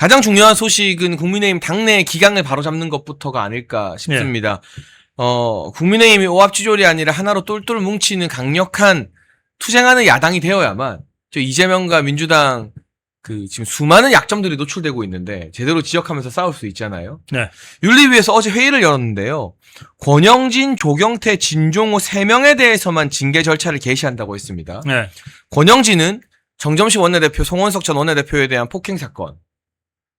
가장 중요한 소식은 국민의힘 당내 기강을 바로잡는 것부터가 아닐까 싶습니다. 국민의힘이 오합지졸이 아니라 하나로 똘똘 뭉치는 강력한 투쟁하는 야당이 되어야만 저 이재명과 민주당 지금 수많은 약점들이 노출되고 있는데 제대로 지적하면서 싸울 수 있잖아요. 네. 윤리위에서 어제 회의를 열었는데요. 권영진, 조경태, 진종호 3명에 대해서만 징계 절차를 개시한다고 했습니다. 네. 권영진은 정점식 원내대표, 송원석 전 원내대표에 대한 폭행 사건.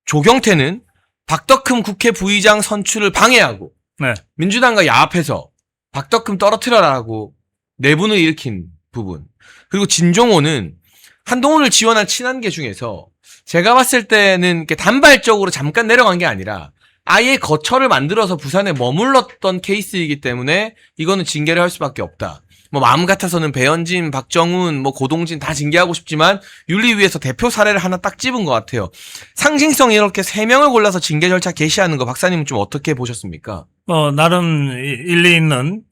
조경태는 박덕흠 국회 부의장 선출을 방해하고 네. 민주당과 야합해서 박덕흠 떨어뜨려라라고 내분을 일으킨 부분. 그리고 진종호는 한동훈을 지원한 친한계 중에서 제가 봤을 때는 이렇게 단발적으로 잠깐 내려간 게 아니라 아예 거처를 만들어서 부산에 머물렀던 케이스이기 때문에 이거는 징계를 할 수밖에 없다. 뭐 마음 같아서는 배현진, 박정훈, 뭐 고동진 다 징계하고 싶지만 윤리위에서 대표 사례를 하나 딱 집은 것 같아요. 상징성 이렇게 3명을 골라서 징계 절차 개시하는 거 박사님은 좀 어떻게 보셨습니까? 나름 일리 있는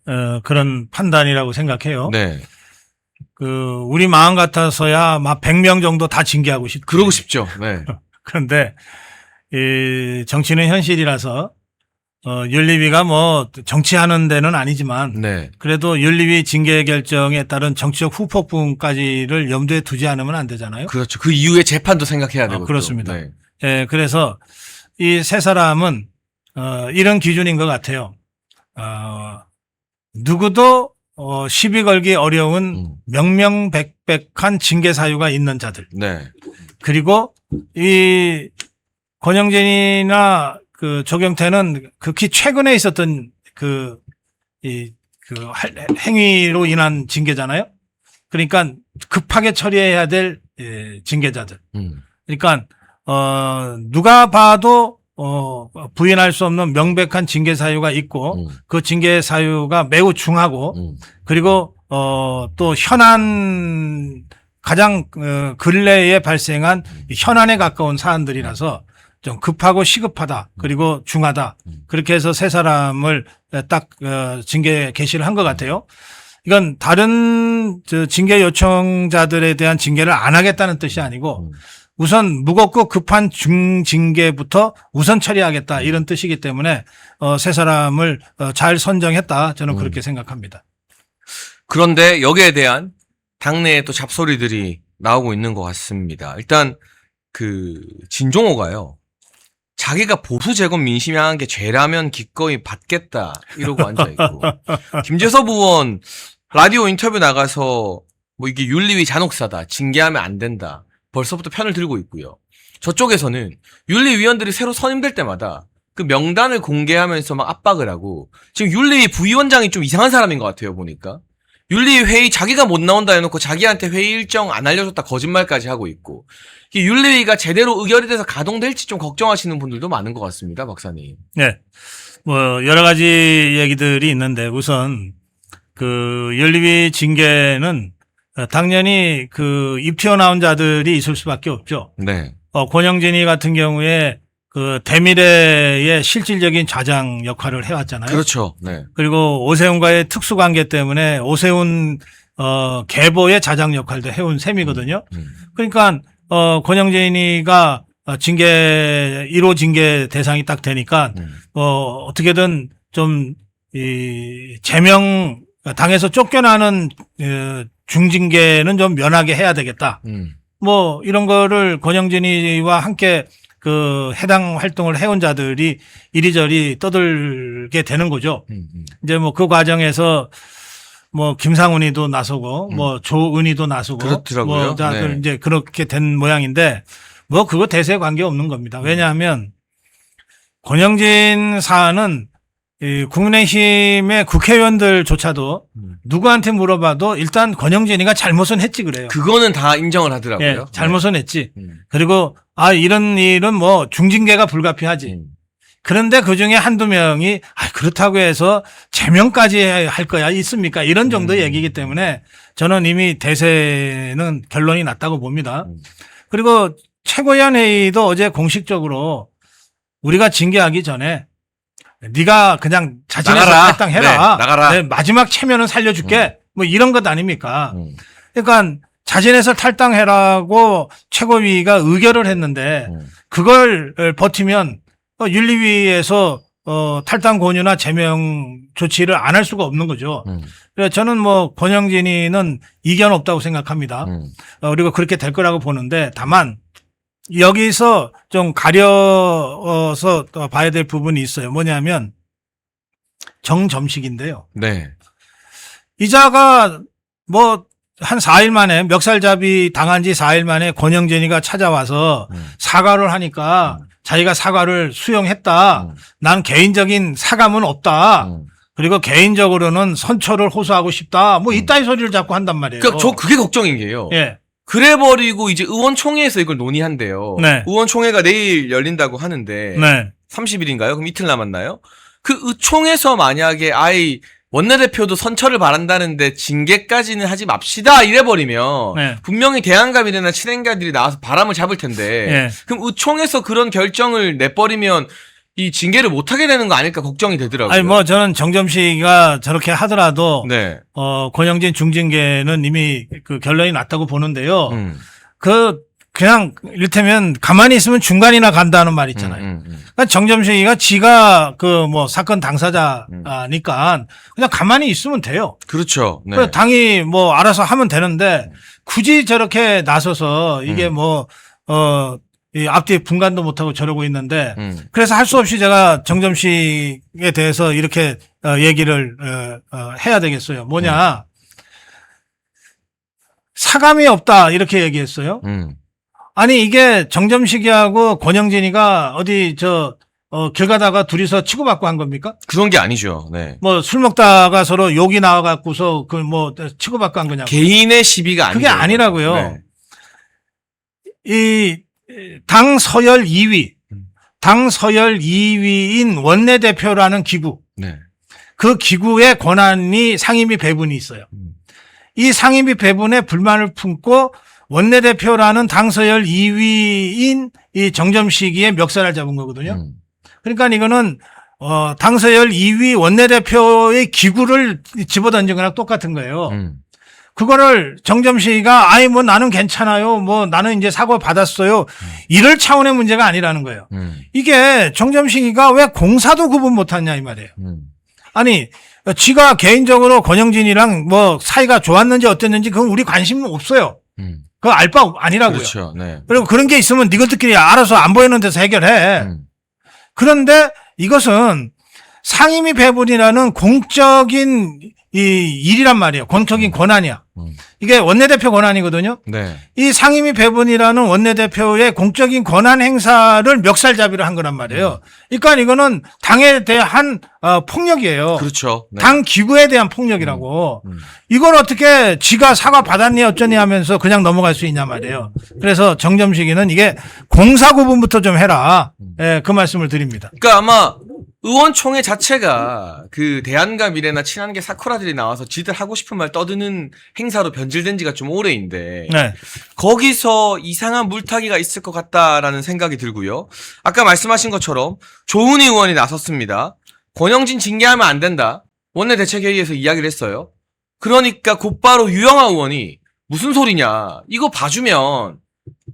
그런 판단이라고 생각해요. 네. 우리 마음 같아서야 막 100명 정도 다 징계하고 싶죠. 그러고 싶죠. 네. 그런데 정치는 현실이라서 윤리위가 뭐 정치하는 데는 아니지만 네. 그래도 윤리위 징계 결정에 따른 정치적 후폭풍까지를 염두에 두지 않으면 안 되잖아요. 그렇죠. 그 이후에 재판도 생각해야 되고. 그렇습니다. 네. 예, 그래서 이 세 사람은 이런 기준인 것 같아요. 누구도 시비 걸기 어려운 명명백백한 징계 사유가 있는 자들. 네. 그리고 이 권영진이나 조경태는 극히 최근에 있었던 행위로 인한 징계잖아요. 그러니까 급하게 처리해야 될 징계자들. 그러니까 누가 봐도 부인할 수 없는 명백한 징계 사유가 있고 그 징계 사유가 매우 중하고 그리고 또 현안 가장 근래에 발생한 현안에 가까운 사안들이라서 좀 급하고 시급하다 그리고 중하다 그렇게 해서 세 사람을 딱 징계 개시를 한 것 같아요. 이건 다른 징계 요청자들에 대한 징계를 안 하겠다는 뜻이 아니고 우선 무겁고 급한 중징계부터 우선 처리하겠다 이런 뜻이기 때문에 세 사람을 잘 선정했다 저는 그렇게 생각합니다. 그런데 여기에 대한 당내에 또 잡소리들이 나오고 있는 것 같습니다. 일단 진종호가요. 자기가 보수 재건 민심 향한 게 죄라면 기꺼이 받겠다 이러고 앉아있고 김재섭 의원 라디오 인터뷰 나가서 뭐 이게 윤리위 잔혹사다 징계하면 안 된다 벌써부터 편을 들고 있고요. 저쪽에서는 윤리위원들이 새로 선임될 때마다 그 명단을 공개하면서 막 압박을 하고 지금 윤리위 부위원장이 좀 이상한 사람인 것 같아요 보니까. 윤리위 회의 자기가 못 나온다 해놓고 자기한테 회의 일정 안 알려줬다 거짓말까지 하고 있고 윤리위가 제대로 의결이 돼서 가동될지 좀 걱정하시는 분들도 많은 것 같습니다, 박사님. 네, 뭐 여러 가지 얘기들이 있는데 우선 윤리위 징계는 당연히 입 튀어나온 자들이 있을 수밖에 없죠. 네. 권영진이 같은 경우에 대미래의 실질적인 좌장 역할을 해왔잖아요. 그렇죠. 네. 그리고 오세훈과의 특수관계 때문에 오세훈 계보의 좌장 역할도 해온 셈이거든요. 그러니까 권영진이가 1호 징계 대상이 딱 되니까 어떻게든 좀 제명 당에서 쫓겨나는 중징계는 좀 면하게 해야 되겠다. 뭐 이런 거를 권영진이와 함께 해당 활동을 해온 자들이 이리저리 떠들게 되는 거죠. 이제 뭐 그 과정에서 뭐 김상훈이도 나서고 뭐 조은희도 나서고 그렇더라고요. 뭐 다들 네. 이제 그렇게 된 모양인데 뭐 그거 대세 관계 없는 겁니다. 왜냐하면 권영진 사안은 이 국민의힘의 국회의원들조차도 누구한테 물어봐도 일단 권영진이가 잘못은 했지 그래요. 그거는 다 인정을 하더라고요. 예, 잘못은 했지. 그리고 이런 일은 뭐 중징계가 불가피하지. 그런데 그중에 한두 명이 그렇다고 해서 제명까지 할 거야 있습니까? 이런 정도 얘기이기 때문에 저는 이미 대세는 결론이 났다고 봅니다. 그리고 최고위원회의도 어제 공식적으로 우리가 징계하기 전에 네가 그냥 자진해서 탈당해라. 네, 나가라. 네, 마지막 체면은 살려줄게. 뭐 이런 것 아닙니까? 그러니까 자진해서 탈당해라고 최고위가 의결을 했는데 그걸 버티면 윤리위에서 탈당 권유나 제명 조치를 안 할 수가 없는 거죠. 그래서 저는 뭐 권영진이는 이견 없다고 생각합니다. 그리고 그렇게 될 거라고 보는데 다만 여기서 좀 가려서 봐야 될 부분이 있어요. 뭐냐면 정점식인데요. 네. 이자가 뭐 한 4일 만에 멱살잡이 당한 지 4일 만에 권영진이가 찾아와서 사과를 하니까 자기가 사과를 수용했다. 난 개인적인 사감은 없다. 그리고 개인적으로는 선처를 호소하고 싶다. 뭐 이따위 소리를 자꾸 한단 말이에요. 그러니까 저 그게 걱정인 게요. 예. 그래버리고 이제 의원총회에서 이걸 논의한대요. 네. 의원총회가 내일 열린다고 하는데 네. 30일인가요? 그럼 이틀 남았나요? 그 의총에서 만약에 아이 원내대표도 선처를 바란다는데 징계까지는 하지 맙시다 이래버리면 네. 분명히 대한가미래나 친행가들이 나와서 바람을 잡을 텐데 예. 그럼 의총에서 그런 결정을 내버리면 이 징계를 못하게 되는 거 아닐까 걱정이 되더라고요. 아니 뭐 저는 정점식이가 저렇게 하더라도 네. 권영진 중징계는 이미 그 결론이 났다고 보는데요. 음. 그냥 이를테면 가만히 있으면 중간이나 간다는 말 있잖아요. 그러니까 정점식이가 지가 그 뭐 사건 당사자니까 그냥 가만히 있으면 돼요. 그렇죠. 네. 그래서 당이 뭐 알아서 하면 되는데 굳이 저렇게 나서서 이게 이 앞뒤에 분간도 못하고 저러고 있는데 그래서 할 수 없이 제가 정점식에 대해서 이렇게 얘기를 해야 되겠어요. 뭐냐. 사감이 없다 이렇게 얘기했어요. 아니 이게 정점식이하고 권영진이가 어디 길 가다가 둘이서 치고받고 한 겁니까? 그런 게 아니죠. 네. 뭐 술 먹다가 서로 욕이 나와갖고서 그 뭐 치고받고 한 거냐고. 개인의 시비가 아니죠. 그게 아니라고요. 네. 이 당 서열 2위인 원내대표라는 기구. 네. 그 기구의 권한이 상임위 배분이 있어요. 이 상임위 배분에 불만을 품고 원내대표라는 당 서열 2위인 이 정점식이의 멱살을 잡은 거거든요. 그러니까 이거는 당 서열 2위 원내대표의 기구를 집어던진 거랑 똑같은 거예요. 그거를 정점식이가 아이 뭐 나는 괜찮아요. 뭐 나는 이제 사과 받았어요. 이럴 차원의 문제가 아니라는 거예요. 이게 정점식이가 왜 공사도 구분 못하냐 이 말이에요. 아니 지가 개인적으로 권영진이랑 뭐 사이가 좋았는지 어땠는지 그건 우리 관심은 없어요. 그거 알 바 아니라고요. 그렇죠. 네. 그리고 그런 게 있으면 니들끼리 알아서 안 보이는 데서 해결해. 그런데 이것은 상임위 배분이라는 공적인 이 일이란 말이에요. 공적인 권한이야. 이게 원내대표 권한이거든요. 네. 이 상임위 배분이라는 원내대표의 공적인 권한 행사를 멱살잡이를 한 거란 말이에요. 그러니까 이거는 당에 대한 폭력이에요. 그렇죠. 네. 당 기구에 대한 폭력이라고. 이걸 어떻게 지가 사과 받았니 어쩌니 하면서 그냥 넘어갈 수 있냐 말이에요. 그래서 정점식이는 이게 공사 구분부터 좀 해라. 예, 그 말씀을 드립니다. 그러니까 아마 의원총회 자체가 그 대한과 미래나 친한계 사쿠라들이 나와서 지들 하고 싶은 말 떠드는 행사로 변질된 지가 좀 오래인데 네. 거기서 이상한 물타기가 있을 것 같다라는 생각이 들고요. 아까 말씀하신 것처럼 조은희 의원이 나섰습니다. 권영진 징계하면 안 된다. 원내대책회의에서 이야기를 했어요. 그러니까 곧바로 유영하 의원이 무슨 소리냐. 이거 봐주면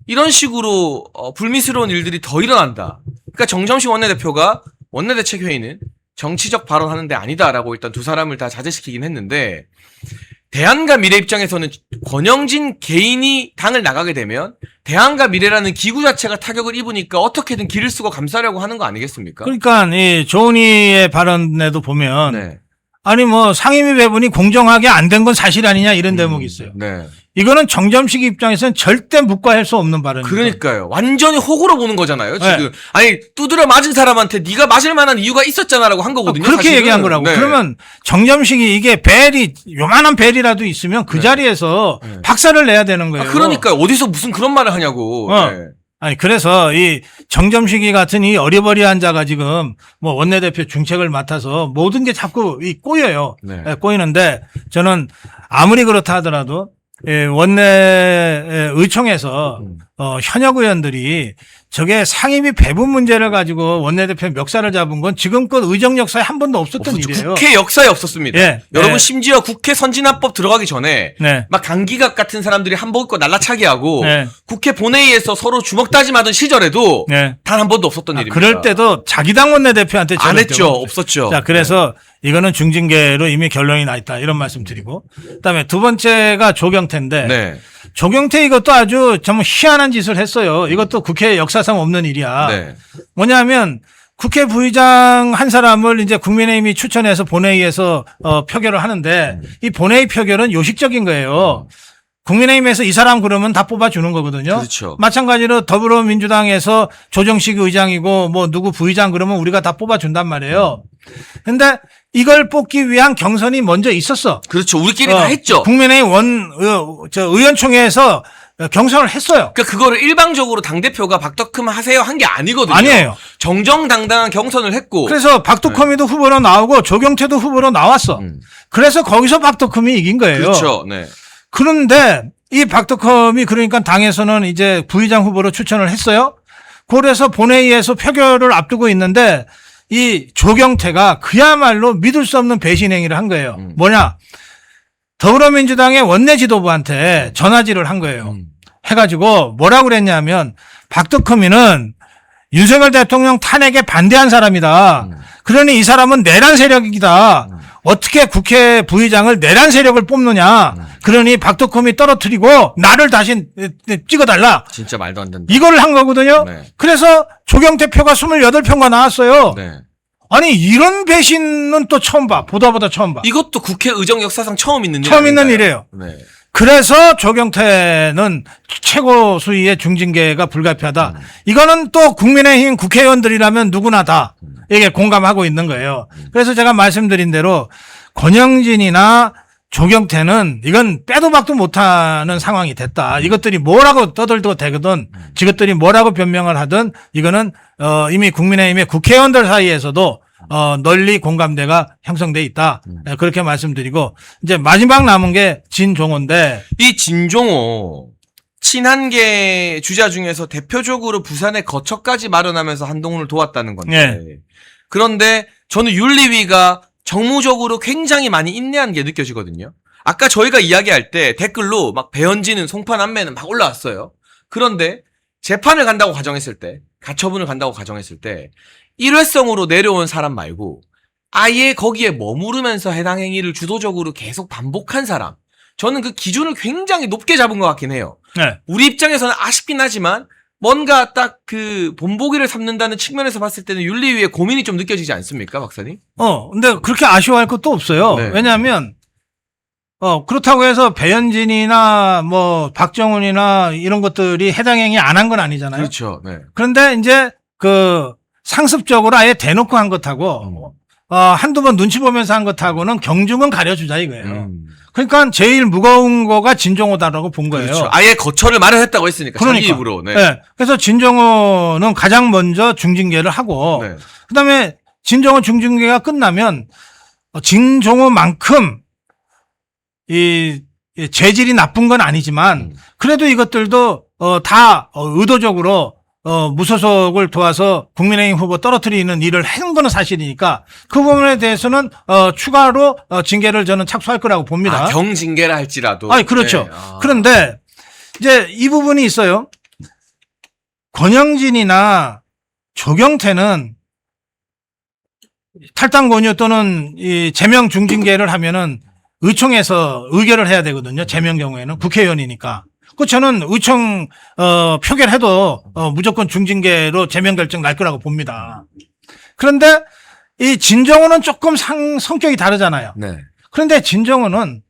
이런 식으로 불미스러운 일들이 더 일어난다. 그러니까 정점식 원내대표가 원내대책회의는 정치적 발언하는 데 아니다라고 일단 두 사람을 다 자제시키긴 했는데 대한과 미래 입장에서는 권영진 개인이 당을 나가게 되면 대한과 미래라는 기구 자체가 타격을 입으니까 어떻게든 길을 쓰고 감싸려고 하는 거 아니겠습니까? 그러니까 이 조은희의 발언에도 보면 네. 아니 뭐 상임위 배분이 공정하게 안 된 건 사실 아니냐 이런 대목이 있어요. 네. 이거는 정점식 입장에서는 절대 묵과할 수 없는 발언입니다. 그러니까요. 완전히 호구로 보는 거잖아요. 지금 네. 아니 두드려 맞은 사람한테 네가 맞을 만한 이유가 있었잖아라고 한 거거든요. 그렇게 사실은. 얘기한 거라고. 네. 그러면 정점식이 이게 벨이 요만한 벨이라도 있으면 그 자리에서 박살을 내야 되는 거예요. 그러니까 어디서 무슨 그런 말을 하냐고. 네. 아니 그래서 이 정점식이 같은 이 어리버리한 자가 지금 뭐 원내대표 중책을 맡아서 모든 게 자꾸 이 꼬여요. 네. 꼬이는데 저는 아무리 그렇다 하더라도 원내 의총에서 현역 의원들이 저게 상임위 배분 문제를 가지고 원내대표 멱살을 잡은 건 지금껏 의정 역사에 한 번도 없었던 없었죠. 일이에요. 국회 역사에 없었습니다. 예, 여러분 예. 심지어 국회 선진화법 들어가기 전에 네. 막 강기각 같은 사람들이 한복 입고 날라차기 하고 네. 국회 본회의에서 서로 주먹 다짐하던 시절에도 네. 단 한 번도 없었던 일입니다. 그럴 때도 자기 당 원내대표한테 안 저럴 했죠. 때가 없어요. 없었죠. 자, 그래서 이거는 중징계로 이미 결론이 나 있다. 이런 말씀 드리고. 그다음에 두 번째가 조경태인데 네. 조경태 이것도 아주 좀 희한한 짓을 했어요. 이것도 국회 역사상 없는 일이야. 네. 뭐냐면 국회 부의장 한 사람을 이제 국민의힘이 추천해서 본회의에서 표결을 하는데 이 본회의 표결은 요식적인 거예요. 국민의힘에서 이 사람 그러면 다 뽑아주는 거거든요. 그렇죠. 마찬가지로 더불어민주당에서 조정식 의장이고 뭐 누구 부의장 그러면 우리가 다 뽑아준단 말이에요. 근데 이걸 뽑기 위한 경선이 먼저 있었어. 그렇죠. 우리끼리 다 했죠. 국민의힘 의원총회에서 경선을 했어요. 그러니까 그거를 일방적으로 당대표가 박덕흠 하세요 한 게 아니거든요. 아니에요. 정정당당한 경선을 했고. 그래서 박덕흠이도 후보로 나오고 조경태도 후보로 나왔어. 그래서 거기서 박덕흠이 이긴 거예요. 그렇죠. 네. 그런데 이 박덕흠이 그러니까 당에서는 이제 부의장 후보로 추천을 했어요. 그래서 본회의에서 표결을 앞두고 있는데 이 조경태가 그야말로 믿을 수 없는 배신 행위를 한 거예요. 뭐냐? 더불어민주당의 원내 지도부한테 전화질을 한 거예요. 해가지고 뭐라고 그랬냐면 박덕흠이는 윤석열 대통령 탄핵에 반대한 사람이다. 그러니 이 사람은 내란 세력이다. 어떻게 국회 부의장을 내란 세력을 뽑느냐. 그러니 박덕흠이 떨어뜨리고 나를 다시 찍어달라. 진짜 말도 안 된다. 이거를 한 거거든요. 네. 그래서 조경태 표가 28표가 나왔어요. 네. 아니 이런 배신은 또 처음 봐. 보다 처음 봐. 이것도 국회 의정 역사상 처음 있는 일 처음 있는 아닌가요? 일이에요. 네. 그래서 조경태는 최고 수위의 중징계가 불가피하다. 이거는 또 국민의힘 국회의원들이라면 누구나 다 이게 공감하고 있는 거예요. 그래서 제가 말씀드린 대로 권영진이나 조경태는 이건 빼도 박도 못하는 상황이 됐다. 이것들이 뭐라고 떠들고 대거든, 이것들이 뭐라고 변명을 하든 이거는 이미 국민의힘의 국회의원들 사이에서도 널리 공감대가 형성돼 있다. 그렇게 말씀드리고 이제 마지막 남은 게 진종호인데 이 진종호 친한계 주자 중에서 대표적으로 부산에 거처까지 마련하면서 한동훈을 도왔다는 건데 네. 그런데 저는 윤리위가 정무적으로 굉장히 많이 인내한 게 느껴지거든요. 아까 저희가 이야기할 때 댓글로 막 배현진은 송파남매는 막 올라왔어요. 그런데 재판을 간다고 가정했을 때, 가처분을 간다고 가정했을 때 일회성으로 내려온 사람 말고 아예 거기에 머무르면서 해당 행위를 주도적으로 계속 반복한 사람, 저는 그 기준을 굉장히 높게 잡은 것 같긴 해요. 네. 우리 입장에서는 아쉽긴 하지만 뭔가 딱 그 본보기를 삼는다는 측면에서 봤을 때는 윤리위의 고민이 좀 느껴지지 않습니까, 박사님? 근데 그렇게 아쉬워할 것도 없어요. 네. 왜냐하면 그렇다고 해서 배현진이나 뭐 박정훈이나 이런 것들이 해당 행위 안 한 건 아니잖아요. 그렇죠. 네. 그런데 이제 그 상습적으로 아예 대놓고 한 것하고 한두 번 눈치 보면서 한 것하고는 경중은 가려주자 이거예요. 그러니까 제일 무거운 거가 진종호다라고 본 거예요. 그렇죠. 아예 거처를 마련했다고 했으니까 그러니까. 자기 입으로. 네. 네. 그래서 진종호는 가장 먼저 중징계를 하고 네. 그다음에 진종호 중징계가 끝나면 진종호만큼 이 재질이 나쁜 건 아니지만 그래도 이것들도 다 의도적으로 무소속을 도와서 국민의힘 후보 떨어뜨리는 일을 한 거는 사실이니까 그 부분에 대해서는 추가로 징계를 저는 착수할 거라고 봅니다. 경징계라 할지라도. 아니 그렇죠. 네. 그런데 이제 이 부분이 있어요. 권영진이나 조경태는 탈당 권유 또는 이 제명 중징계를 하면은 의총에서 의결을 해야 되거든요. 제명 경우에는 국회의원이니까. 그 저는 의총 표결해도 무조건 중징계로 제명 결정 날 거라고 봅니다. 그런데 이 진정호는 조금 성격이 다르잖아요. 네. 그런데 진정호는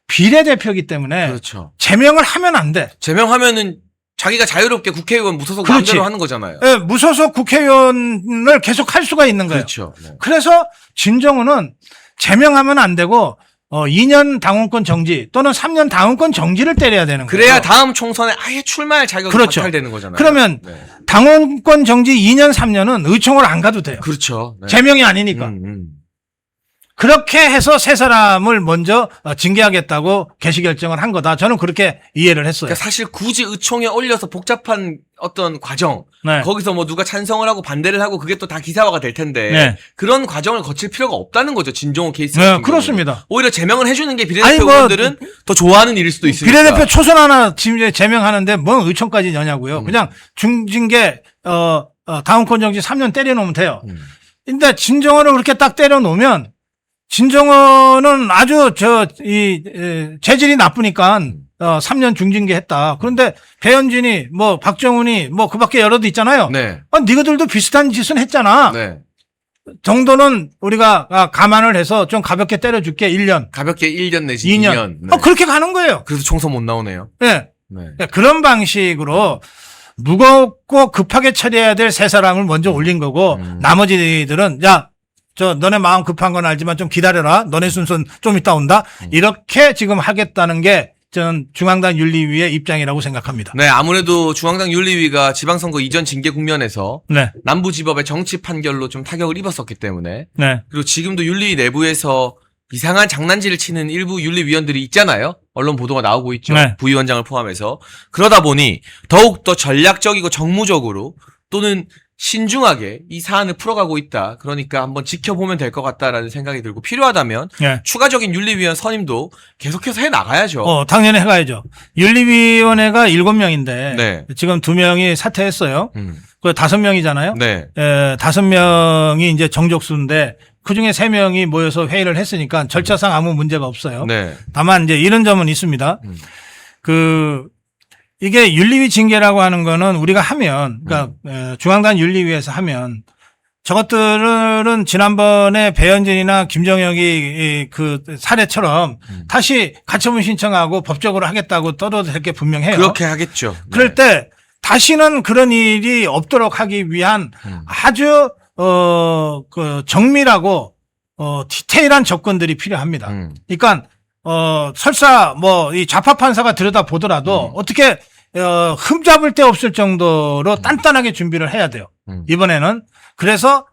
비례대표이기 때문에 그렇죠. 제명을 하면 안 돼. 제명하면은 자기가 자유롭게 국회의원 무소속 그렇지. 마음대로 하는 거잖아요. 예, 무소속 국회의원을 계속 할 수가 있는 거예요. 그렇죠. 네. 그래서 진정호는 제명하면 안 되고 2년 당원권 정지 또는 3년 당원권 정지를 때려야 되는 거예요. 그래야 다음 총선에 아예 출마할 자격이 그렇죠. 박탈되는 거잖아요. 그러면 네. 당원권 정지 2년 3년은 의총을 안 가도 돼요. 그렇죠. 네. 제명이 아니니까. 그렇게 해서 세 사람을 먼저 징계하겠다고 개시 결정을 한 거다. 저는 그렇게 이해를 했어요. 그러니까 사실 굳이 의총에 올려서 복잡한 어떤 과정, 네. 거기서 뭐 누가 찬성을 하고 반대를 하고 그게 또 다 기사화가 될 텐데 네. 그런 과정을 거칠 필요가 없다는 거죠. 진정호 케이스 네, 같은 경우는. 그렇습니다. 오히려 제명을 해주는 게 아니, 비례대표 뭐, 의원들은 더 좋아하는 일일 수도 있으니까. 비례대표 초선 하나 지금 제명하는데 뭔 의총까지 여냐고요. 그냥 중징계 다운권 정지 3년 때려놓으면 돼요. 근데 진정호를 그렇게 딱 때려놓으면 진정호는 아주 재질이 나쁘니까 3년 중징계 했다. 그런데 배현진이 뭐 박정훈이 뭐 그밖에 여러도 있잖아요. 네. 니가들도 비슷한 짓은 했잖아. 네. 정도는 우리가 감안을 해서 좀 가볍게 때려줄게. 1년. 가볍게 1년 내지 2년. 2년. 네. 그렇게 가는 거예요. 그래서 총선 못 나오네요. 네. 네. 그런 방식으로 무겁고 급하게 처리해야 될 세 사람을 먼저 올린 거고 나머지들은 너네 마음 급한 건 알지만 좀 기다려라. 너네 순서는 좀 이따 온다. 이렇게 지금 하겠다는 게 저는 중앙당 윤리위의 입장이라고 생각합니다. 네, 아무래도 중앙당 윤리위가 지방선거 이전 징계 국면에서 네. 남부지법의 정치 판결로 좀 타격을 입었었기 때문에 네. 그리고 지금도 윤리위 내부에서 이상한 장난질을 치는 일부 윤리위원들이 있잖아요. 언론 보도가 나오고 있죠. 네. 부위원장을 포함해서. 그러다 보니 더욱더 전략적이고 정무적으로 또는 신중하게 이 사안을 풀어가고 있다. 그러니까 한번 지켜보면 될 것 같다라는 생각이 들고 필요하다면 네. 추가적인 윤리위원 선임도 계속해서 해나가야죠. 당연히 해가야죠. 윤리위원회가 7명인데 네. 지금 2명이 사퇴했어요. 그 5명이잖아요. 네. 5명이 이제 정족수인데 그중에 3명이 모여서 회의를 했으니까 절차상 아무 문제가 없어요. 네. 다만 이제 이런 점은 있습니다. 이게 윤리위 징계라고 하는 거는 우리가 하면, 그러니까 중앙당 윤리위에서 하면 저것들은 지난번에 배현진이나 김정혁이 그 사례처럼 다시 가처분 신청하고 법적으로 하겠다고 떠들어도 될 게 분명해요. 그렇게 하겠죠. 그럴 때 다시는 그런 일이 없도록 하기 위한 아주 정밀하고 디테일한 접근들이 필요합니다. 그러니까 설사 이 좌파 판사가 들여다 보더라도 어떻게 흠잡을 데 없을 정도로 단단하게 준비를 해야 돼요. 이번에는 그래서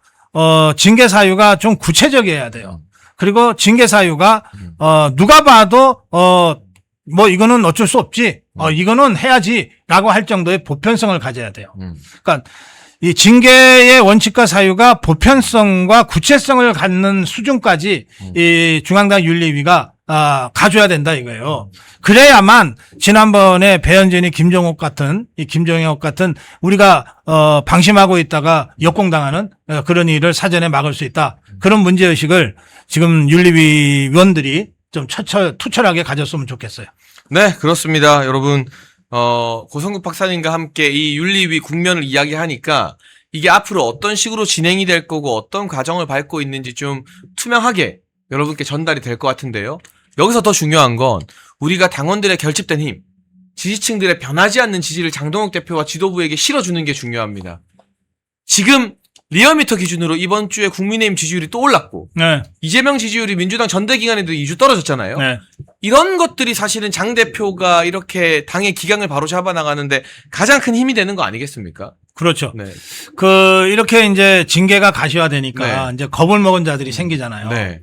징계 사유가 좀 구체적이어야 돼요. 그리고 징계 사유가 누가 봐도 이거는 어쩔 수 없지. 이거는 해야지라고 할 정도의 보편성을 가져야 돼요. 그러니까 이 징계의 원칙과 사유가 보편성과 구체성을 갖는 수준까지 이 중앙당 윤리위가 가져야 된다 이거예요. 그래야만 지난번에 배현진이 김정혁 같은 우리가 방심하고 있다가 역공당하는 그런 일을 사전에 막을 수 있다. 그런 문제의식을 지금 윤리위 위원들이 좀 투철하게 가졌으면 좋겠어요. 네, 그렇습니다. 여러분, 고성국 박사님과 함께 이 윤리위 국면을 이야기하니까 이게 앞으로 어떤 식으로 진행이 될 거고 어떤 과정을 밟고 있는지 좀 투명하게 여러분께 전달이 될 것 같은데요. 여기서 더 중요한 건 우리가 당원들의 결집된 힘, 지지층들의 변하지 않는 지지를 장동혁 대표와 지도부에게 실어주는 게 중요합니다. 지금 리얼미터 기준으로 이번 주에 국민의힘 지지율이 또 올랐고 네. 이재명 지지율이 민주당 전대 기간에도 2주 떨어졌잖아요. 네. 이런 것들이 사실은 장 대표가 이렇게 당의 기강을 바로 잡아나가는데 가장 큰 힘이 되는 거 아니겠습니까? 그렇죠. 네. 이렇게 이제 징계가 가시화되니까 네. 이제 겁을 먹은 자들이 생기잖아요. 네.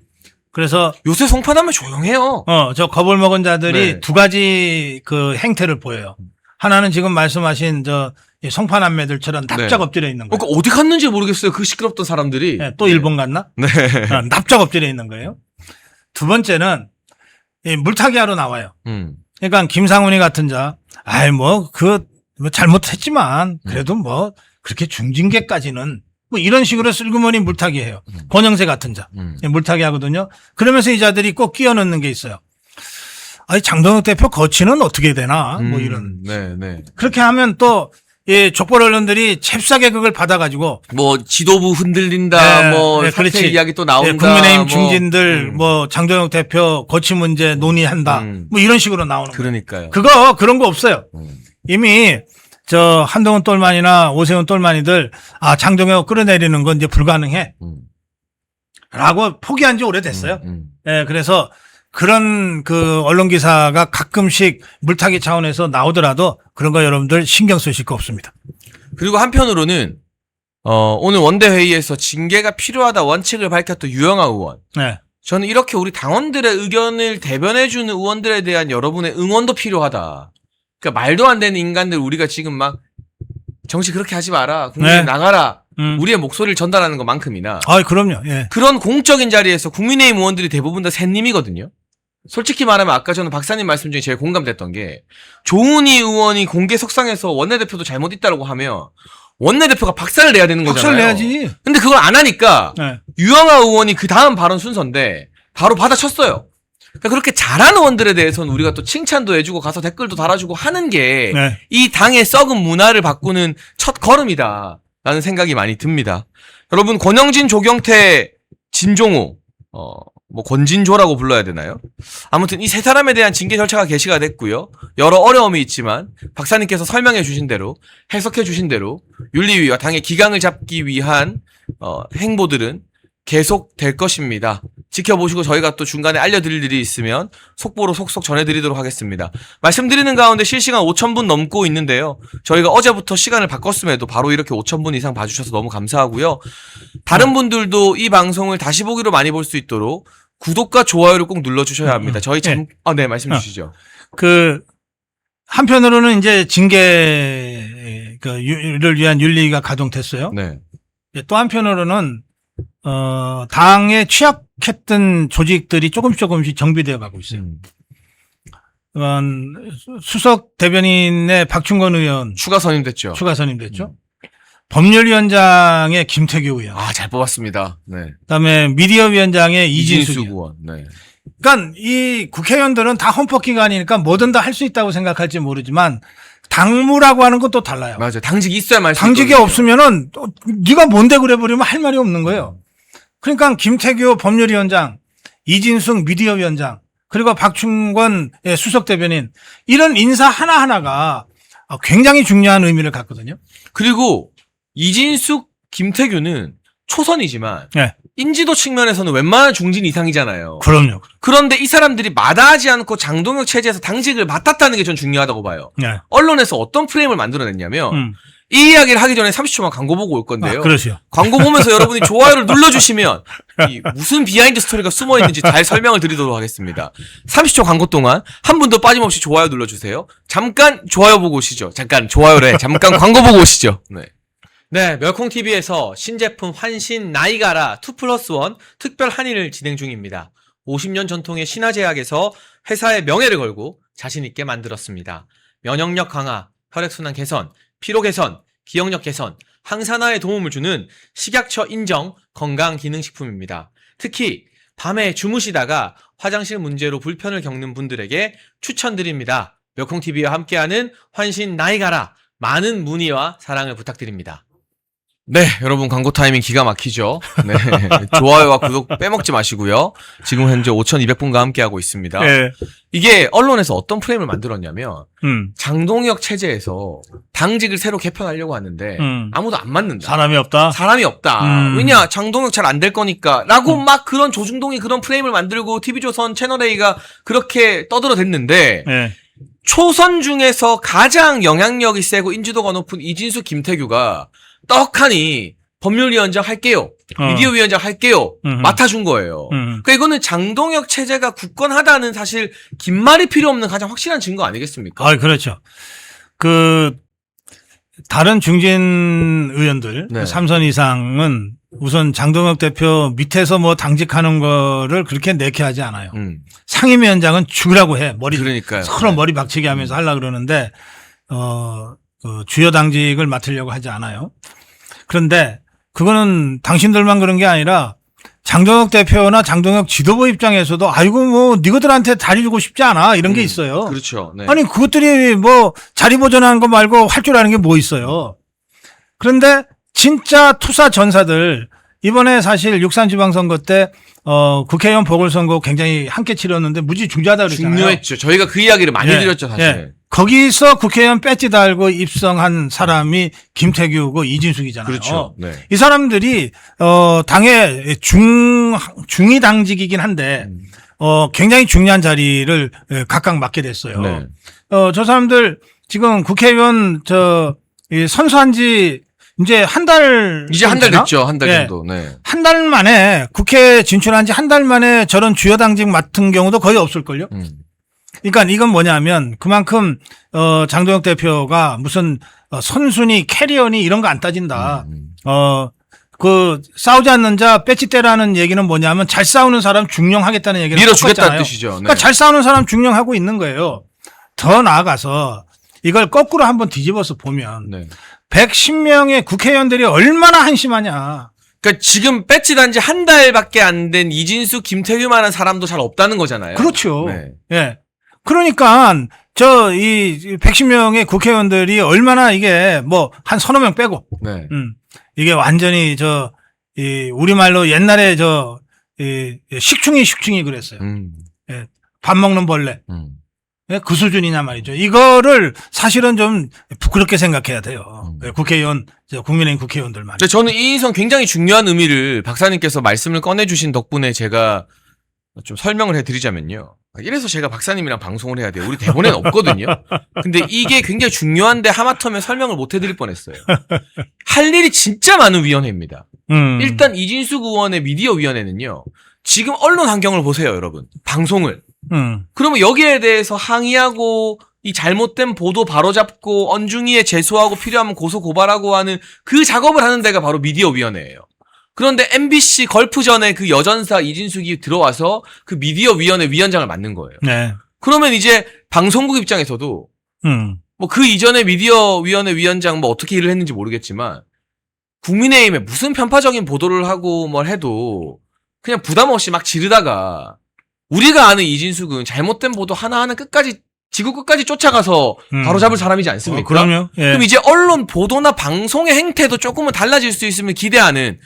그래서 요새 송파하면 조용해요. 저 겁을 먹은 자들이 네. 두 가지 그 행태를 보여요. 하나는 지금 말씀하신 이 송파남매들처럼 납작 네. 엎드려 있는 거예요. 그러니까 어디 갔는지 모르겠어요. 그 시끄럽던 사람들이. 네, 또 일본 갔나? 네. 납작 엎드려 있는 거예요. 두 번째는 이 물타기 하러 나와요. 그러니까 김상훈이 같은 자, 잘못했지만 그래도 그렇게 중징계까지는 이런 식으로 쓸그머니 물타기 해요. 권영세 같은 자. 물타기 하거든요. 그러면서 이 자들이 꼭 끼워 넣는 게 있어요. 장동혁 대표 거치는 어떻게 되나? 이런. 네, 네. 그렇게 하면 또, 족벌 언론들이 잽싸게 그걸 받아가지고. 지도부 흔들린다, 사퇴 그렇지. 이야기 또 나온다. 국민의힘 중진들, 장동혁 대표 거치 문제 논의한다. 이런 식으로 나오는 거예요. 그러니까요. 그런 거 없어요. 이미, 한동훈 똘만이나 오세훈 똘만이들, 장동혁 끌어내리는 건 이제 불가능해. 라고 포기한 지 오래됐어요. 그래서 그런 언론 기사가 가끔씩 물타기 차원에서 나오더라도 그런 거 여러분들 신경 쓰실 거 없습니다. 그리고 한편으로는, 오늘 원대회의에서 징계가 필요하다 원칙을 밝혔던 유영아 의원. 네. 저는 이렇게 우리 당원들의 의견을 대변해주는 의원들에 대한 여러분의 응원도 필요하다. 그러니까 말도 안 되는 인간들 우리가 지금 막 정치 그렇게 하지 마라. 국민의힘 네. 나가라. 우리의 목소리를 전달하는 것만큼이나 그럼요. 예. 그런 공적인 자리에서 국민의힘 의원들이 대부분 다 샌님이거든요. 솔직히 말하면 아까 저는 박사님 말씀 중에 제일 공감됐던 게 조은희 의원이 공개 석상에서 원내대표도 잘못 있다고 하면 원내대표가 박살을 내야 되는 거잖아요. 박살 내야지. 근데 그걸 안 하니까 네. 유영하 의원이 그 다음 발언 순서인데 바로 받아쳤어요. 그러니까 그렇게 잘하는 의원들에 대해서는 우리가 또 칭찬도 해주고 가서 댓글도 달아주고 하는 게 이 네. 당의 썩은 문화를 바꾸는 첫 걸음이다 라는 생각이 많이 듭니다. 여러분 권영진, 조경태, 진종우 뭐 권진조라고 불러야 되나요? 아무튼 이 세 사람에 대한 징계 절차가 개시가 됐고요. 여러 어려움이 있지만 박사님께서 설명해 주신 대로 해석해 주신 대로 윤리위와 당의 기강을 잡기 위한 행보들은 계속될 것입니다. 지켜보시고 저희가 또 중간에 알려드릴 일이 있으면 속보로 속속 전해드리도록 하겠습니다. 말씀드리는 가운데 실시간 5,000분 넘고 있는데요. 저희가 어제부터 시간을 바꿨음에도 바로 이렇게 5,000분 이상 봐주셔서 너무 감사하고요. 다른 분들도 이 방송을 다시 보기로 많이 볼 수 있도록 구독과 좋아요를 꼭 눌러주셔야 합니다. 저희 네, 말씀 주시죠. 한편으로는 이제 징계를 위한 윤리가 가동됐어요. 네. 또 한편으로는 당에 취약했던 조직들이 조금씩 정비되어 가고 있어요. 수석 대변인의 박충건 의원 추가 선임됐죠. 추가 선임됐죠. 법률위원장의 김태규 의원. 잘 뽑았습니다. 네. 그다음에 미디어위원장의 이진숙 의원. 네. 그러니까 이 국회의원들은 다 헌법기관이니까 뭐든 다 할 수 있다고 생각할지 모르지만 당무라고 하는 것도 달라요. 맞아요. 당직이 있어야 말수 당직이 없으면은 네가 뭔데 그래 버리면 할 말이 없는 거예요. 그러니까 김태규 법률위원장, 이진숙 미디어위원장, 그리고 박충권 수석 대변인 이런 인사 하나하나가 굉장히 중요한 의미를 갖거든요. 그리고 이진숙, 김태규는 초선이지만 네. 인지도 측면에서는 웬만한 중진 이상이잖아요. 그럼요. 그런데 이 사람들이 마다하지 않고 장동혁 체제에서 당직을 맡았다는 게 전 중요하다고 봐요. 네. 언론에서 어떤 프레임을 만들어냈냐면 이 이야기를 하기 전에 30초만 광고 보고 올 건데요. 그러시요. 광고 보면서 여러분이 좋아요를 눌러주시면 이 무슨 비하인드 스토리가 숨어 있는지 잘 설명을 드리도록 하겠습니다. 30초 광고 동안 한 분도 빠짐없이 좋아요 눌러주세요. 잠깐 좋아요 보고 오시죠. 잠깐 광고 보고 오시죠. 네, 멸콩TV에서 신제품 환신 나이가라 2+1 특별 한일을 진행 중입니다. 50년 전통의 신화제약에서 회사의 명예를 걸고 자신있게 만들었습니다. 면역력 강화, 혈액순환 개선, 피로 개선, 기억력 개선, 항산화에 도움을 주는 식약처 인정 건강기능식품입니다. 특히 밤에 주무시다가 화장실 문제로 불편을 겪는 분들에게 추천드립니다. 멸콩TV와 함께하는 환신 나이가라 많은 문의와 사랑을 부탁드립니다. 네, 여러분 광고 타이밍 기가 막히죠. 네, 좋아요와 구독 빼먹지 마시고요. 지금 현재 5,200분과 함께하고 있습니다. 네. 이게 언론에서 어떤 프레임을 만들었냐면 장동혁 체제에서 당직을 새로 개편하려고 하는데 아무도 안 맞는다. 사람이 없다. 왜냐 장동혁 잘 안 될 거니까 라고 막 그런 조중동이 그런 프레임을 만들고 TV조선 채널A가 그렇게 떠들어댔는데 네. 초선 중에서 가장 영향력이 세고 인지도가 높은 이진숙 김태규가 떡하니 법률위원장 할게요. 미디어위원장 할게요. 맡아준 거예요. 그러니까 이거는 장동혁 체제가 굳건하다는 사실 긴 말이 필요 없는 가장 확실한 증거 아니겠습니까? 그렇죠. 다른 중진 의원들 네. 3선 이상은 우선 장동혁 대표 밑에서 뭐 당직하는 거를 그렇게 내키하지 않아요. 상임위원장은 죽으라고 해. 그러니까요. 서로 머리 박치기 하면서 하려고 그러는데 주요 당직을 맡으려고 하지 않아요. 그런데 그거는 당신들만 그런 게 아니라 장동혁 대표나 장동혁 지도부 입장에서도 아이고 뭐 니거들한테 자리 주고 싶지 않아 이런 게 있어요. 그렇죠. 네. 아니 그것들이 뭐 자리 보존하는 거 말고 할 줄 아는 게 뭐 있어요. 그런데 진짜 투사 전사들 이번에 사실 육산지방선거 때 국회의원 보궐선거 굉장히 함께 치렀는데 무지 중요하다 그랬잖아요. 중요했죠. 저희가 그 이야기를 많이 드렸죠 사실. 예. 거기서 국회의원 배지 달고 입성한 사람이 김태규고 이진숙이잖아요. 그렇죠. 네. 이 사람들이 당의 중위 당직이긴 한데 굉장히 중요한 자리를 각각 맡게 됐어요. 네. 저 사람들 지금 국회의원 선수한 지 이제 한 달. 이제 한 달 됐죠. 한 달 예. 정도. 네. 한 달 만에 국회 진출한 지 한 달 만에 저런 주요 당직 맡은 경우도 거의 없을걸요? 그러니까 이건 뭐냐면 그만큼 장동혁 대표가 무슨 선순위 캐리어니 이런 거 안 따진다. 그 싸우지 않는 자 빼치떼라는 얘기는 뭐냐면 잘 싸우는 사람 중용하겠다는 얘기를 밀어주겠다는 뜻이죠. 네. 그러니까 잘 싸우는 사람 중용하고 있는 거예요. 더 나아가서 이걸 거꾸로 한번 뒤집어서 보면 네. 110명의 국회의원들이 얼마나 한심하냐. 그러니까 지금 배치 단지 한 달밖에 안 된 이진수, 김태규만한 사람도 잘 없다는 거잖아요. 그렇죠. 네. 예. 그러니까 이 110명의 국회의원들이 얼마나 이게 뭐 한 서너 명 빼고 네. 이게 완전히 이 우리말로 옛날에 이 식충이 그랬어요. 예. 밥 먹는 벌레. 예, 그 수준이냐 말이죠. 이거를 사실은 좀 부끄럽게 생각해야 돼요. 예, 국회의원, 국민의힘 국회의원들만. 근데 저는 이 인성 굉장히 중요한 의미를 박사님께서 말씀을 꺼내주신 덕분에 제가 좀 설명을 해드리자면요. 이래서 제가 박사님이랑 방송을 해야 돼요. 우리 대본에는 없거든요. 근데 이게 굉장히 중요한데 하마터면 설명을 못 해드릴 뻔했어요. 할 일이 진짜 많은 위원회입니다. 일단 이진수 의원의 미디어 위원회는요. 지금 언론 환경을 보세요, 여러분. 방송을. 그러면 여기에 대해서 항의하고 이 잘못된 보도 바로잡고 언중위에 제소하고 필요하면 고소 고발하고 하는 그 작업을 하는 데가 바로 미디어 위원회예요. 그런데 MBC 걸프전에 그 여전사 이진숙이 들어와서 그 미디어 위원회 위원장을 맡는 거예요. 네. 그러면 이제 방송국 입장에서도 뭐 그 이전에 미디어 위원회 위원장 뭐 어떻게 일을 했는지 모르겠지만 국민의힘에 무슨 편파적인 보도를 하고 뭘 해도 그냥 부담 없이 막 지르다가 우리가 아는 이진숙은 잘못된 보도 하나하나 끝까지 지구 끝까지 쫓아가서 바로잡을 사람이지 않습니까? 그럼요. 예. 그럼 이제 언론 보도나 방송의 행태도 조금은 달라질 수 있으면 기대하는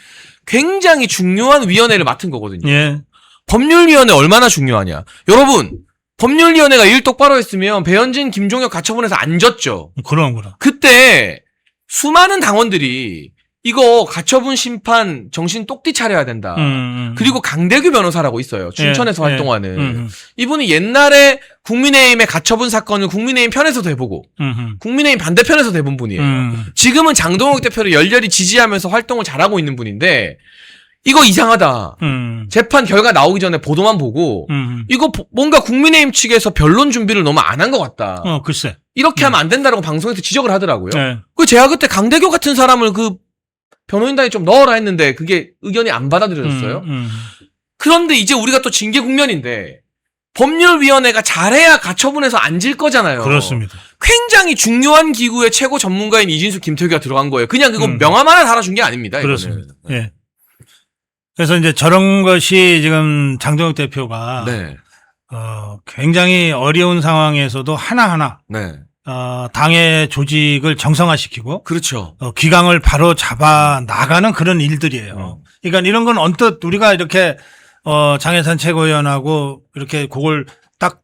굉장히 중요한 위원회를 맡은 거거든요. 예. 법률위원회 얼마나 중요하냐. 여러분, 법률위원회가 일 똑바로 했으면 배현진, 김종혁 가처분해서 안 졌죠. 그럼. 그때 수많은 당원들이 이거 가처분 심판 정신 똑띠 차려야 된다. 그리고 강대규 변호사라고 있어요. 춘천에서 활동하는. 이분이 옛날에 국민의힘의 가처분 사건을 국민의힘 편에서도 해보고 국민의힘 반대편에서도 해본 분이에요. 지금은 장동혁 대표를 열렬히 지지하면서 활동을 잘하고 있는 분인데 이거 이상하다. 재판 결과 나오기 전에 보도만 보고 이거 뭔가 국민의힘 측에서 변론 준비를 너무 안 한 것 같다. 글쎄. 이렇게 하면 안 된다라고 방송에서 지적을 하더라고요. 네. 그 제가 그때 강대규 같은 사람을 그 변호인단에 좀 넣어라 했는데 그게 의견이 안 받아들여졌어요. 그런데 이제 우리가 또 징계 국면인데 법률위원회가 잘해야 가처분해서 안 질 거잖아요. 그렇습니다. 굉장히 중요한 기구의 최고 전문가인 이진수, 김태규가 들어간 거예요. 그냥 그거 명함 하나 달아준 게 아닙니다. 그렇습니다. 예. 그래서 이제 저런 것이 지금 장동혁 대표가 네. 굉장히 어려운 상황에서도 하나하나 네. 당의 조직을 정상화시키고 그렇죠. 기강을 바로 잡아 나가는 그런 일들이에요. 그러니까 이런 건 언뜻 우리가 이렇게 장혜산 최고위원하고 이렇게 그걸 딱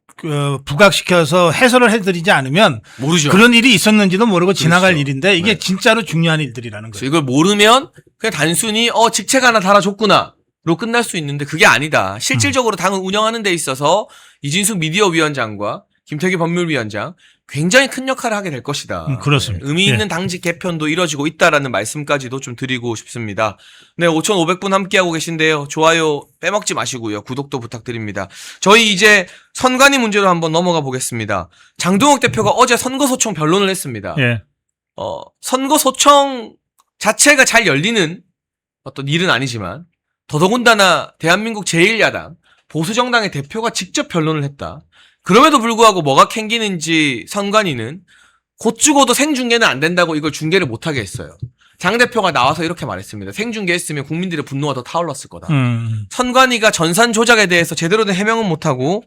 부각시켜서 해설을 해드리지 않으면 모르죠. 그런 일이 있었는지도 모르고 지나갈 그렇죠. 일인데 이게 네. 진짜로 중요한 일들이라는 그래서 거예요. 이걸 모르면 그냥 단순히 직책 하나 달아줬구나 로 끝날 수 있는데 그게 아니다. 실질적으로 당을 운영하는 데 있어서 이진숙 미디어 위원장과 김태규 법률위원장 굉장히 큰 역할을 하게 될 것이다. 그렇습니다. 네, 의미 있는 당직 개편도 이뤄지고 있다라는 말씀까지도 좀 드리고 싶습니다. 네, 5,500분 함께하고 계신데요. 좋아요 빼먹지 마시고요. 구독도 부탁드립니다. 저희 이제 선관위 문제로 한번 넘어가 보겠습니다. 장동혁 대표가 어제 선거소청 변론을 했습니다. 예. 선거소청 자체가 잘 열리는 어떤 일은 아니지만 더더군다나 대한민국 제1야당 보수정당의 대표가 직접 변론을 했다. 그럼에도 불구하고 뭐가 캥기는지 선관위는 곧 죽어도 생중계는 안 된다고 이걸 중계를 못하게 했어요. 장 대표가 나와서 이렇게 말했습니다. 생중계했으면 국민들의 분노가 더 타올랐을 거다. 선관위가 전산 조작에 대해서 제대로 된 해명은 못하고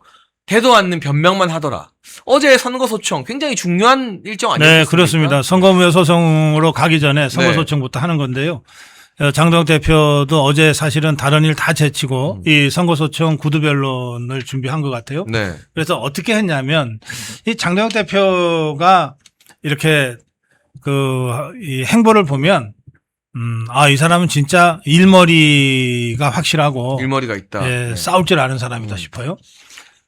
되도 않는 변명만 하더라. 어제 선거소청 굉장히 중요한 일정 아니었습니까? 네, 그렇습니다. 선거무효 소송으로 가기 전에 선거소청부터 하는 건데요. 장동혁 대표도 어제 사실은 다른 일 다 제치고 이 선거소청 구두변론을 준비한 것 같아요. 네. 그래서 어떻게 했냐면 이 장동혁 대표가 이렇게 이 행보를 보면 이 사람은 진짜 일머리가 확실하고 일머리가 있다. 예, 싸울 줄 아는 사람이다 싶어요.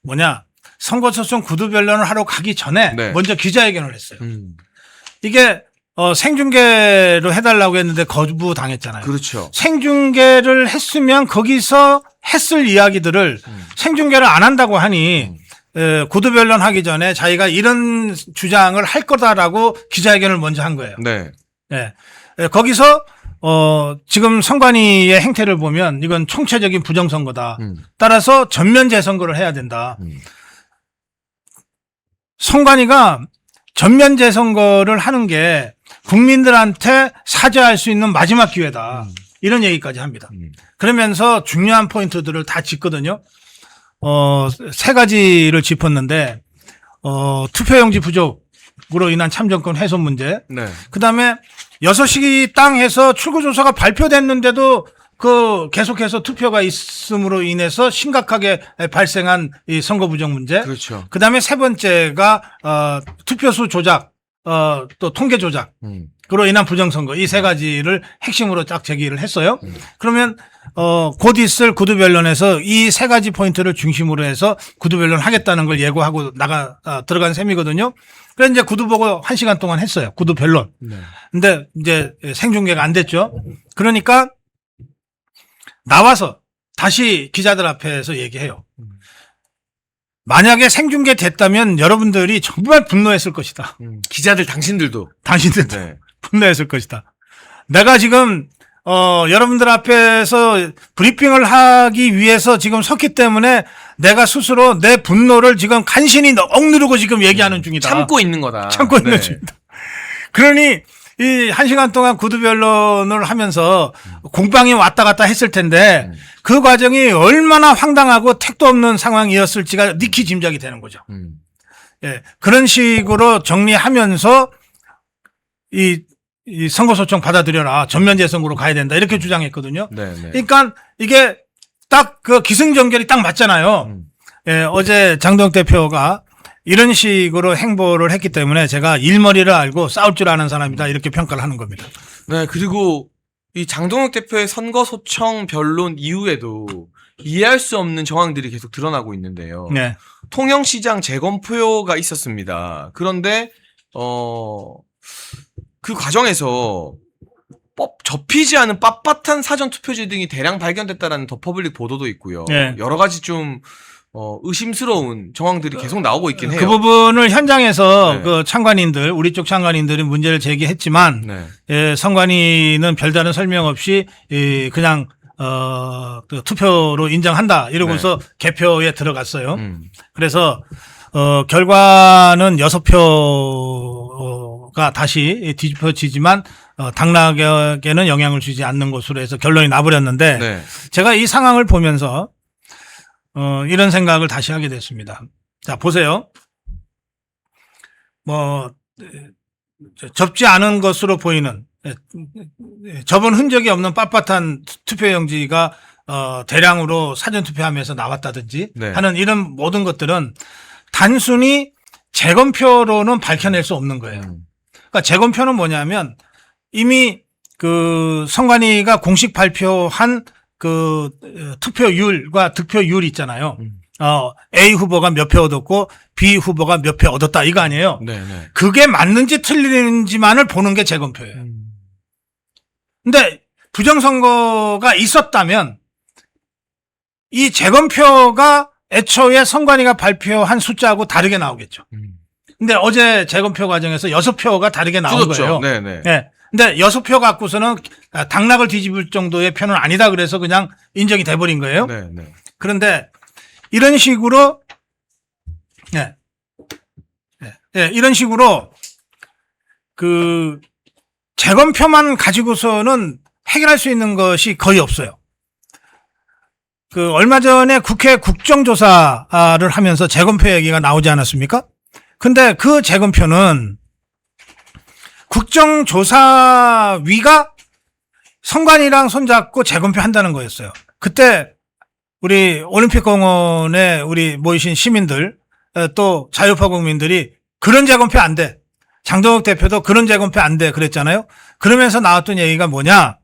뭐냐, 선거소송 구두변론을 하러 가기 전에 네. 먼저 기자회견을 했어요. 음. 이게 생중계로 해달라고 했는데 거부당했잖아요. 그렇죠. 생중계를 했으면 거기서 했을 이야기들을 생중계를 안 한다고 하니 구두 변론하기 전에 자기가 이런 주장을 할 거다라고 기자회견을 먼저 한 거예요. 네. 예. 거기서 지금 선관위의 행태를 보면 이건 총체적인 부정선거다. 따라서 전면 재선거를 해야 된다. 선관위가 전면 재선거를 하는 게 국민들한테 사죄할 수 있는 마지막 기회다. 이런 얘기까지 합니다. 그러면서 중요한 포인트들을 다 짚거든요. 세 가지를 짚었는데, 투표용지 부족으로 인한 참정권 훼손 문제. 네. 그 다음에 6시 땅 해서 출구조사가 발표됐는데도 계속해서 투표가 있음으로 인해서 심각하게 발생한 이 선거 부정 문제. 그렇죠. 그 다음에 세 번째가, 투표수 조작, 또 통계 조작. 그로 인한 부정선거. 이 세 가지를 핵심으로 딱 제기를 했어요. 그러면, 곧 있을 구두변론에서 이 세 가지 포인트를 중심으로 해서 구두변론 하겠다는 걸 예고하고 들어간 셈이거든요. 그래서 이제 구두 보고 1시간 동안 했어요. 구두변론. 네. 근데 이제 생중계가 안 됐죠. 그러니까 나와서 다시 기자들 앞에서 얘기해요. 만약에 생중계 됐다면 여러분들이 정말 분노했을 것이다. 기자들 당신들도. 당신들도 네. 분노했을 것이다. 내가 지금 여러분들 앞에서 브리핑을 하기 위해서 지금 섰기 때문에 내가 스스로 내 분노를 지금 간신히 억누르고 지금 얘기하는 중이다. 참고 있는 거다. 참고 있는 네. 중이다. 그러니 이 1시간 동안 구두 변론을 하면서 공방이 왔다 갔다 했을 텐데 그 과정이 얼마나 황당하고 택도 없는 상황이었을지가 니키 짐작이 되는 거죠. 예. 그런 식으로 정리하면서 이 선거소청 받아들여라. 전면 재선거로 가야 된다. 이렇게 주장했거든요. 네, 네. 그러니까 이게 딱 그 기승전결이 딱 맞잖아요. 예, 어제 장동혁 대표가 이런 식으로 행보를 했기 때문에 제가 일머리를 알고 싸울 줄 아는 사람이다. 이렇게 평가를 하는 겁니다. 네, 그리고 이 장동혁 대표의 선거 소청 변론 이후에도 이해할 수 없는 정황들이 계속 드러나고 있는데요. 네. 통영시장 재검표가 있었습니다. 그런데 그 과정에서 접히지 않은 빳빳한 사전 투표지 등이 대량 발견됐다라는 더 퍼블릭 보도도 있고요. 네. 여러 가지 좀 의심스러운 정황들이 계속 나오고 있긴 해요. 그 부분을 현장에서 네. 그 참관인들, 우리 쪽 참관인들이 문제를 제기했지만, 네. 예, 선관위는 별다른 설명 없이 그냥 그 투표로 인정한다 이러고서 개표에 들어갔어요. 그래서 결과는 6표가 다시 뒤집혀지지만 당락에는 영향을 주지 않는 것으로 해서 결론이 나버렸는데 네. 제가 이 상황을 보면서 이런 생각을 다시 하게 됐습니다. 자, 보세요. 접지 않은 것으로 보이는 접은 흔적이 없는 빳빳한 투표용지가 대량으로 사전투표하면서 나왔다든지 네. 하는 이런 모든 것들은 단순히 재검표로는 밝혀낼 수 없는 거예요. 그러니까 재검표는 뭐냐면 이미 그 선관위가 공식 발표한 그 투표율과 득표율 있잖아요. A 후보가 몇 표 얻었고 B 후보가 몇 표 얻었다 이거 아니에요. 네, 네. 그게 맞는지 틀리는지만을 보는 게 재검표예요. 근데 부정선거가 있었다면 이 재검표가 애초에 선관위가 발표한 숫자하고 다르게 나오겠죠. 근데 어제 재검표 과정에서 6표가 다르게 나온 거예요. 네, 네. 네. 근데 6표 갖고서는 당락을 뒤집을 정도의 표는 아니다 그래서 그냥 인정이 돼버린 거예요. 네, 네. 그런데 이런 식으로 이런 식으로 그 재검표만 가지고서는 해결할 수 있는 것이 거의 없어요. 그 얼마 전에 국회 국정조사를 하면서 재검표 얘기가 나오지 않았습니까? 근데 그 재검표는 국정조사위가 선관위랑 손잡고 재검표 한다는 거였어요. 그때 우리 올림픽공원에 우리 모이신 시민들 또 자유파 국민들이 그런 재검표 안 돼. 장동혁 대표도 그런 재검표 안 돼. 그랬잖아요. 그러면서 나왔던 얘기가 뭐냐.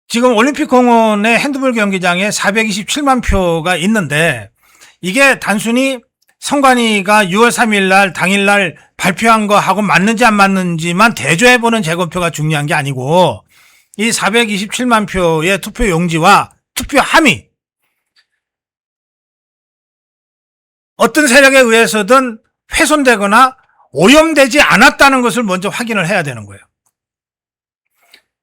지금 올림픽공원의 핸드볼 경기장에 427만 표가 있는데 이게 단순히 선관위가 6월 3일 날 당일 날 발표한 거하고 맞는지 안 맞는지만 대조해보는 재검표가 중요한 게 아니고 이 427만 표의 투표 용지와 투표 함의 어떤 세력에 의해서든 훼손되거나 오염되지 않았다는 것을 먼저 확인을 해야 되는 거예요.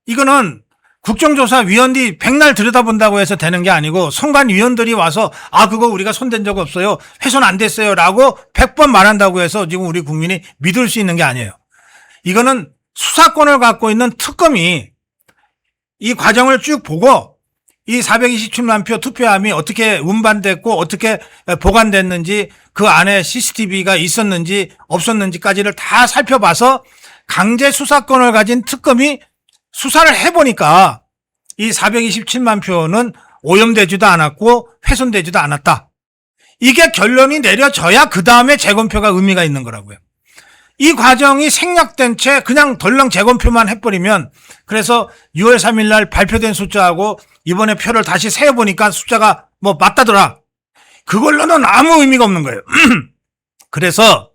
이거는 국정조사위원들이 백날 들여다본다고 해서 되는 게 아니고 선관위원들이 와서 그거 우리가 손댄 적 없어요. 훼손 안 됐어요. 라고 100번 말한다고 해서 지금 우리 국민이 믿을 수 있는 게 아니에요. 이거는 수사권을 갖고 있는 특검이 이 과정을 쭉 보고 이 427만 표 투표함이 어떻게 운반됐고 어떻게 보관됐는지 그 안에 CCTV가 있었는지 없었는지까지를 다 살펴봐서 강제 수사권을 가진 특검이 수사를 해보니까 이 427만 표는 오염되지도 않았고 훼손되지도 않았다. 이게 결론이 내려져야 그 다음에 재검표가 의미가 있는 거라고요. 이 과정이 생략된 채 그냥 덜렁 재검표만 해버리면 그래서 6월 3일 날 발표된 숫자하고 이번에 표를 다시 세어보니까 숫자가 뭐 맞다더라. 그걸로는 아무 의미가 없는 거예요. 그래서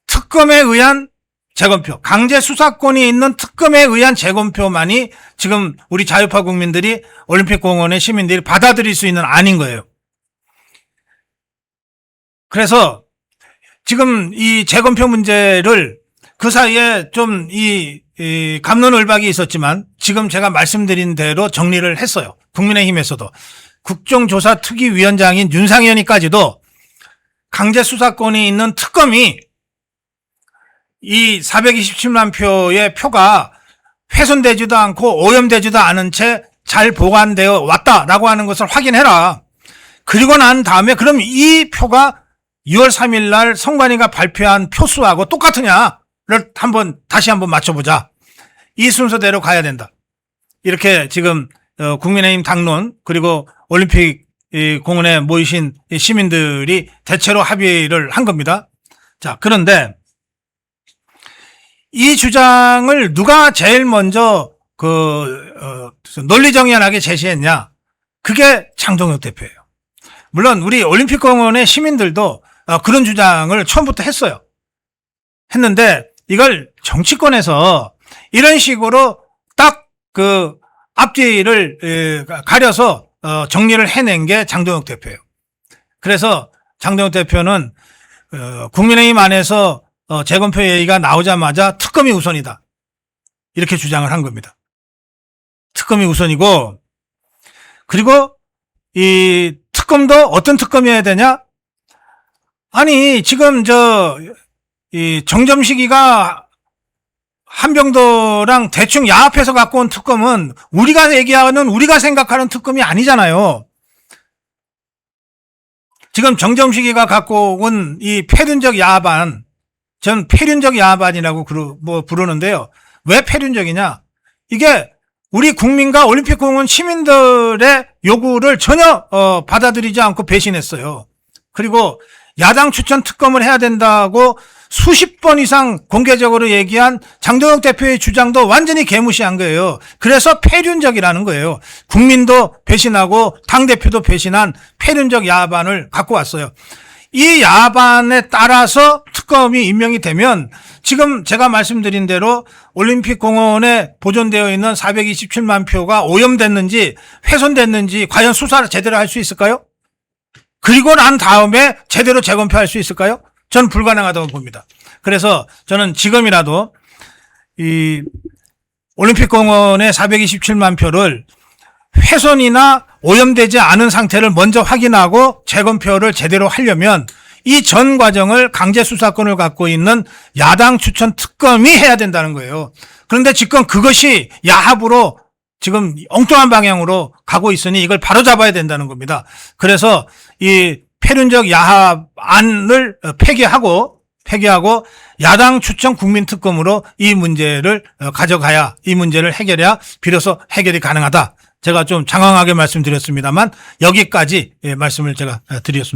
특검에 의한 재검표, 강제 수사권이 있는 특검에 의한 재검표만이 지금 우리 자유파 국민들이 올림픽공원의 시민들이 받아들일 수 있는 안인 거예요. 그래서 지금 이 재검표 문제를 그 사이에 좀 이 갑론을박이 있었지만 지금 제가 말씀드린 대로 정리를 했어요. 국민의힘에서도. 국정조사특위위원장인 윤상현이까지도 강제 수사권이 있는 특검이 이 427만 표의 표가 훼손되지도 않고 오염되지도 않은 채 잘 보관되어 왔다라고 하는 것을 확인해라. 그리고 난 다음에 그럼 이 표가 6월 3일 날 선관위가 발표한 표수하고 똑같으냐를 다시 한번 맞춰보자. 이 순서대로 가야 된다. 이렇게 지금 국민의힘 당론 그리고 올림픽 공원에 모이신 시민들이 대체로 합의를 한 겁니다. 자, 그런데 이 주장을 누가 제일 먼저 논리정연하게 제시했냐? 그게 장동혁 대표예요. 물론 우리 올림픽공원의 시민들도 그런 주장을 처음부터 했어요. 했는데 이걸 정치권에서 이런 식으로 딱 그 앞뒤를 가려서 정리를 해낸 게 장동혁 대표예요. 그래서 장동혁 대표는 국민의힘 안에서 재검표 얘기가 나오자마자 특검이 우선이다. 이렇게 주장을 한 겁니다. 특검이 우선이고 그리고 이 특검도 어떤 특검이어야 되냐? 아니 지금 이 정점식이가 한병도랑 대충 야합해서 갖고 온 특검은 우리가 얘기하는 우리가 생각하는 특검이 아니잖아요. 지금 정점식이가 갖고 온 이 폐륜적 야합안, 전 폐륜적 야합안이라고 부르는데요. 왜 폐륜적이냐? 이게 우리 국민과 올림픽공원 시민들의 요구를 전혀 받아들이지 않고 배신했어요. 그리고 야당 추천 특검을 해야 된다고 수십 번 이상 공개적으로 얘기한 장동혁 대표의 주장도 완전히 개무시한 거예요. 그래서 폐륜적이라는 거예요. 국민도 배신하고 당대표도 배신한 폐륜적 야합안을 갖고 왔어요. 이 야반에 따라서 특검이 임명이 되면 지금 제가 말씀드린 대로 올림픽공원에 보존되어 있는 427만 표가 오염됐는지 훼손됐는지 과연 수사를 제대로 할 수 있을까요? 그리고 난 다음에 제대로 재검표할 수 있을까요? 저는 불가능하다고 봅니다. 그래서 저는 지금이라도 이 올림픽공원의 427만 표를 훼손이나 오염되지 않은 상태를 먼저 확인하고 재검표를 제대로 하려면 이 전 과정을 강제 수사권을 갖고 있는 야당 추천 특검이 해야 된다는 거예요. 그런데 지금 그것이 야합으로 지금 엉뚱한 방향으로 가고 있으니 이걸 바로잡아야 된다는 겁니다. 그래서 이 폐륜적 야합안을 폐기하고 야당 추천 국민특검으로 이 문제를 가져가야 이 문제를 해결해야 비로소 해결이 가능하다. 제가 좀 장황하게 말씀드렸습니다만 여기까지 말씀을 제가 드렸습니다.